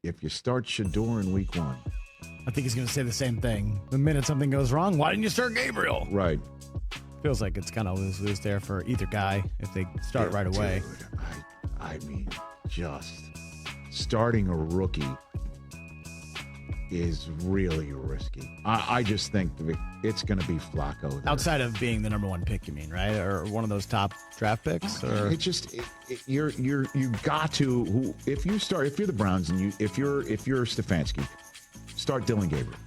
if you start Shedeur in week 1. I think he's going to say the same thing. The minute something goes wrong, why didn't you start Gabriel? Right. Feels like it's kind of lose-lose there for either guy if they start right away. Dude, I mean, just starting a rookie is really risky. I just think it's going to be Flacco there. Outside of being the number 1 pick, you mean, right? Or one of those top draft picks? Or it just you got to if you're the Browns and if you're Stefanski, start Dylan Gabriel.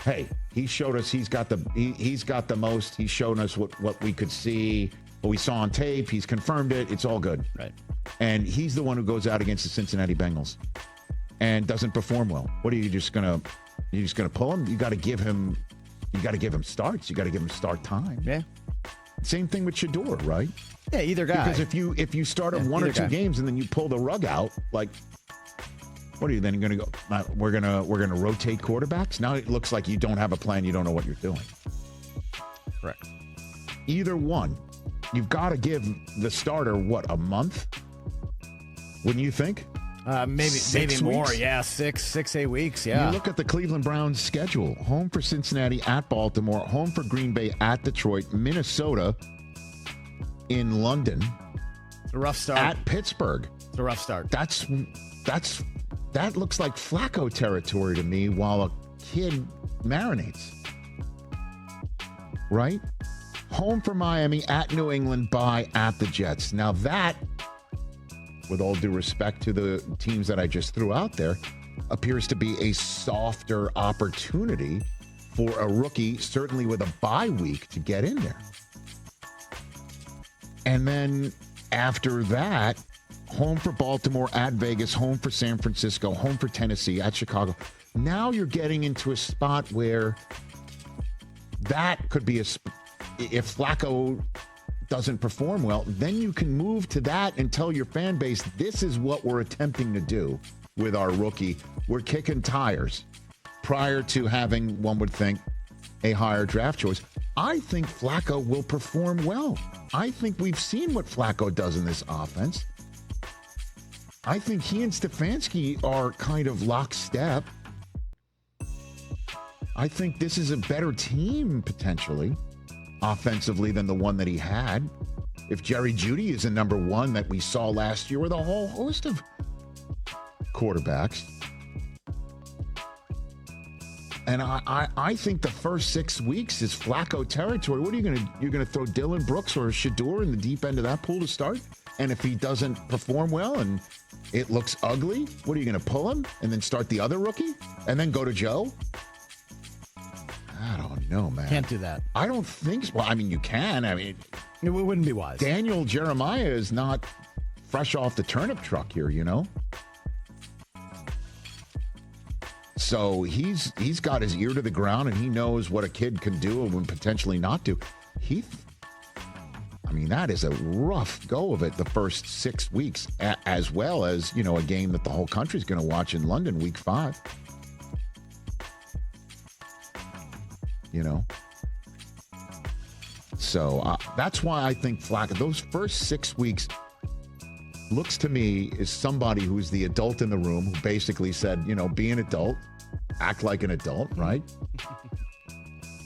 Hey, he showed us he's got the most. He's shown us what we could see, what we saw on tape. He's confirmed it. It's all good. Right. And he's the one who goes out against the Cincinnati Bengals and doesn't perform well. What are you just gonna pull him? You got to give him starts. You got to give him start time. Yeah. Same thing with Shedeur, right? Yeah, either guy. Because if you start him 1 or 2 games and then you pull the rug out, like, what are you then going to go? We're gonna rotate quarterbacks. Now it looks like you don't have a plan. You don't know what you're doing. Correct. Either one, you've got to give the starter a month? Wouldn't you think? Maybe more. Weeks? Yeah, 6-8 weeks. Yeah. You look at the Cleveland Browns schedule: home for Cincinnati, at Baltimore, home for Green Bay, at Detroit, Minnesota, in London. It's a rough start. At Pittsburgh. It's a rough start. That looks like Flacco territory to me while a kid marinates. Right? Home for Miami, at New England, bye, at the Jets. Now that, with all due respect to the teams that I just threw out there, appears to be a softer opportunity for a rookie, certainly with a bye week, to get in there. And then after that, home for Baltimore, at Vegas, home for San Francisco, home for Tennessee, at Chicago. Now you're getting into a spot where that could be if Flacco doesn't perform well, then you can move to that and tell your fan base, this is what we're attempting to do with our rookie. We're kicking tires prior to having, one would think, a higher draft choice. I think Flacco will perform well. I think we've seen what Flacco does in this offense. I think he and Stefanski are kind of lockstep. I think this is a better team, potentially, offensively, than the one that he had. If Jerry Jeudy is the number 1 that we saw last year with a whole host of quarterbacks. And I think the first 6 weeks is Flacco territory. What are you going to you're going to throw Dylan Brooks or Shedeur in the deep end of that pool to start? And if he doesn't perform well and it looks ugly, what are you going to pull him and then start the other rookie and then go to Joe? I don't know, man. Can't do that. I don't think so. Well, I mean, you can. I mean, it wouldn't be wise. Daniel Jeremiah is not fresh off the turnip truck here, you know? So he's got his ear to the ground and he knows what a kid can do and potentially not do. I mean, that is a rough go of it the first 6 weeks, as well as, you know, a game that the whole country's going to watch in London, week 5. You know? So that's why I think Flacco, those first 6 weeks, looks to me is somebody who's the adult in the room who basically said, you know, be an adult, act like an adult, right?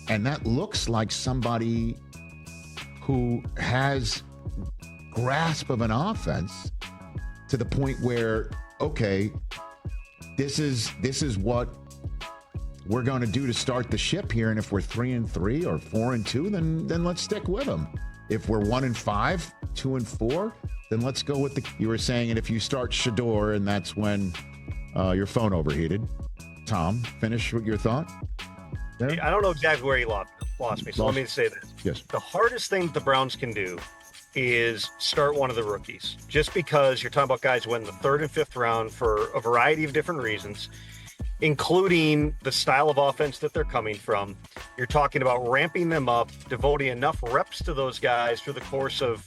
And that looks like somebody who has grasp of an offense to the point where, okay, this is what we're going to do to start the ship here. And if we're 3-3 or 4-2, then let's stick with them. If we're 1-5, 2-4, then let's go with you were saying, and if you start Shedeur, and that's when your phone overheated. Tom, finish with your thought. Yeah? I don't know exactly where he lost me, so let me say this. Yes. The hardest thing that the Browns can do is start one of the rookies, just because you're talking about guys who went in the 3rd and 5th round for a variety of different reasons, including the style of offense that they're coming from. You're talking about ramping them up, devoting enough reps to those guys through the course of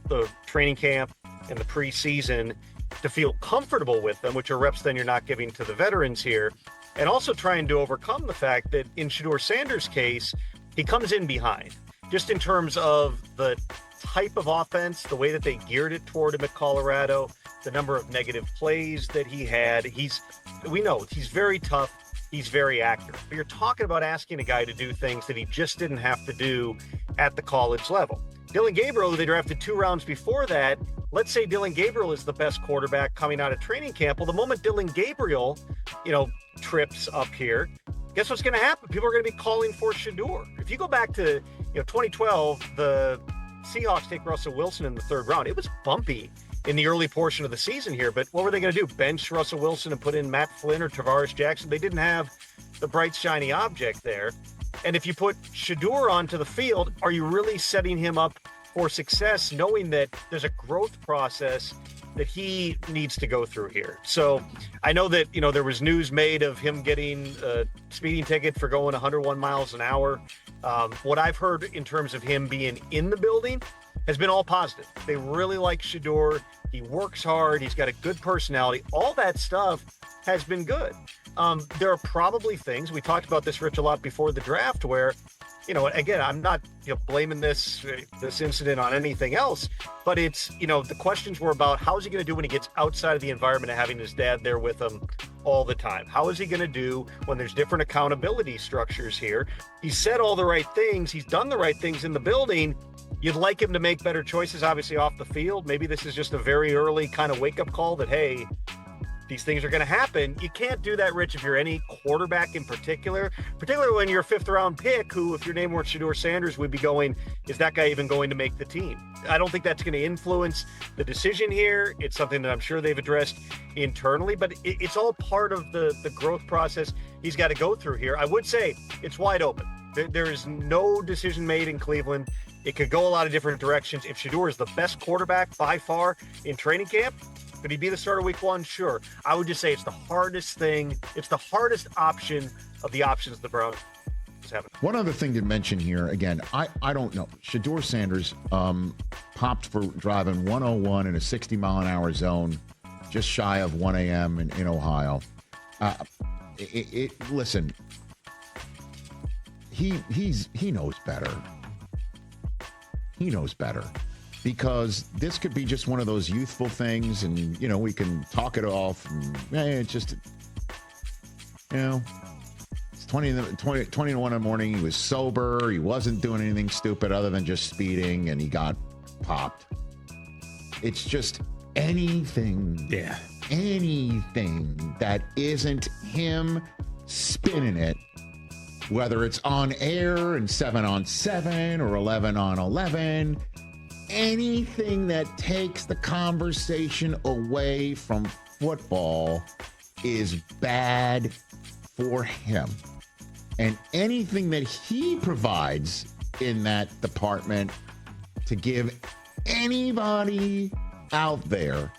the training camp and the preseason to feel comfortable with them, which are reps then you're not giving to the veterans here. And also trying to overcome the fact that in Shedeur Sanders' case, he comes in behind, just in terms of the type of offense, the way that they geared it toward him at Colorado, the number of negative plays that he had, we know he's very tough. He's very accurate. But you're talking about asking a guy to do things that he just didn't have to do at the college level. Dillon Gabriel, who they drafted 2 rounds before that, let's say Dillon Gabriel is the best quarterback coming out of training camp. Well, the moment Dillon Gabriel, trips up here, guess what's going to happen? People are going to be calling for Shedeur. If you go back to 2012, the Seahawks take Russell Wilson in the 3rd round. It was bumpy in the early portion of the season here, but what were they going to do? Bench Russell Wilson and put in Matt Flynn or Tavares Jackson? They didn't have the bright, shiny object there. And if you put Shedeur onto the field, are you really setting him up for success, knowing that there's a growth process that he needs to go through here? So I know that, there was news made of him getting a speeding ticket for going 101 miles an hour. What I've heard in terms of him being in the building has been all positive. They really like Shedeur. He works hard. He's got a good personality. All that stuff has been good. There are probably things, we talked about this, Rich, a lot before the draft, where, again, I'm not blaming this incident on anything else, but it's, the questions were about how is he going to do when he gets outside of the environment of having his dad there with him all the time? How is he going to do when there's different accountability structures here? He said all the right things. He's done the right things in the building. You'd like him to make better choices, obviously, off the field. Maybe this is just a very early kind of wake-up call that, hey, these things are going to happen. You can't do that, Rich, if you're any quarterback in particularly when you're a 5th-round pick, who, if your name weren't Shedeur Sanders, would be going, is that guy even going to make the team? I don't think that's going to influence the decision here. It's something that I'm sure they've addressed internally, but it's all part of the growth process he's got to go through here. I would say it's wide open. There is no decision made in Cleveland. It could go a lot of different directions. If Shedeur is the best quarterback by far in training camp, could he be the starter week 1? Sure. I would just say it's the hardest thing. It's the hardest option of the options the Browns have. One other thing to mention here, again, I don't know. Shedeur Sanders popped for driving 101 in a 60-mile-an-hour zone just shy of 1 a.m. in Ohio. Listen, he knows better. He knows better. Because this could be just one of those youthful things, and, we can talk it off. And, it's just, it's 20 to 1 in the morning. He was sober. He wasn't doing anything stupid other than just speeding, and he got popped. It's just anything that isn't him spinning it, whether it's on air and 7-on-7 or 11-on-11, anything that takes the conversation away from football is bad for him. And anything that he provides in that department to give anybody out there